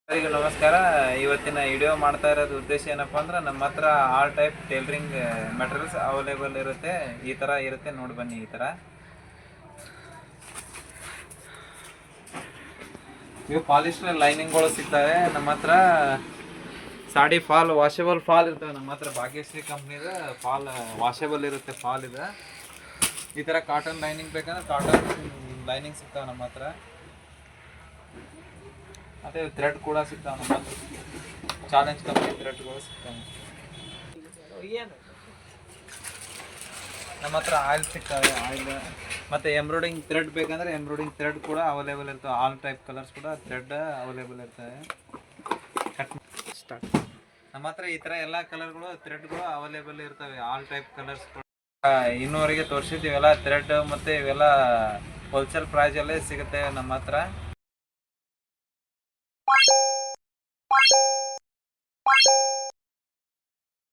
ಎಲ್ಲರಿಗೂ ನಮಸ್ಕಾರ. ಇವತ್ತಿನ ವಿಡಿಯೋ ಮಾಡ್ತಾ ಇರೋದು ಉದ್ದೇಶ ಏನಪ್ಪ ಅಂದ್ರೆ ನಮ್ಮ ಹತ್ರ all type tailoring materials available ಇರುತ್ತೆ. ಈ ಥರ ಇರುತ್ತೆ, ನೋಡಿ ಬನ್ನಿ. ಈ ಥರ ಇವು ಪಾಲಿಸ್ಟರ್ ಲೈನಿಂಗ್ಗಳು ಸಿಗ್ತವೆ ನಮ್ಮ ಹತ್ರ. ಸಾಡಿ ಫಾಲ್ ವಾಷೇಬಲ್ ಫಾಲ್ ಇರ್ತವೆ ನಮ್ಮ ಹತ್ರ. ಭಾಗ್ಯಶ್ರೀ ಕಂಪ್ನಿದ ಫಾಲ್ ವಾಷೇಬಲ್ ಇರುತ್ತೆ. ಫಾಲ್ ಇದೆ. ಈ ಥರ ಕಾಟನ್ ಲೈನಿಂಗ್ ಬೇಕಂದ್ರೆ ಕಾಟನ್ ಲೈನಿಂಗ್ ಸಿಗ್ತಾವೆ ನಮ್ಮ ಹತ್ರ. ಮತ್ತೆ ಥ್ರೆಡ್ ಕೂಡ ಸಿಗ್ತಾವೆ ನಮ್ಮ ಹತ್ರ. ಚಾಲೆಂಜ್ ಕಂಪ್ನಿ ಥ್ರೆಡ್ಗಳು ಸಿಗ್ತಾವೆ ನಮ್ಮ ಹತ್ರ. ಆಯಿಲ್ ಸಿಗ್ತವೆ, ಆಯಿಲ್. ಮತ್ತು ಎಂಬ್ರಾಯ್ಡಿಂಗ್ ಥ್ರೆಡ್ ಬೇಕಂದ್ರೆ ಎಂಬ್ರಾಯ್ಡಿಂಗ್ ಥ್ರೆಡ್ ಕೂಡ ಅವೈಲೇಬಲ್ ಇರ್ತವೆ. ಆಲ್ ಟೈಪ್ ಕಲರ್ಸ್ ಕೂಡ ಥ್ರೆಡ್ ಅವೈಲೇಬಲ್ ಇರ್ತವೆ. ಸ್ಟಾರ್ಟ್ ನಮ್ಮ ಹತ್ರ ಈ ಥರ ಎಲ್ಲ ಕಲರ್ಗಳು ಥ್ರೆಡ್ಗಳು ಅವೈಲೇಬಲ್ ಇರ್ತವೆ. ಆಲ್ ಟೈಪ್ ಕಲರ್ಸ್ ಕೂಡ ಇನ್ನೂವರೆಗೆ ತೋರಿಸಿದ್ದು ಇವೆಲ್ಲ ಥ್ರೆಡ್ ಮತ್ತು ಇವೆಲ್ಲ ಹೋಲ್ಸೇಲ್ ಪ್ರೈಸಲ್ಲೇ ಸಿಗುತ್ತೆ ನಮ್ಮ ಹತ್ರ.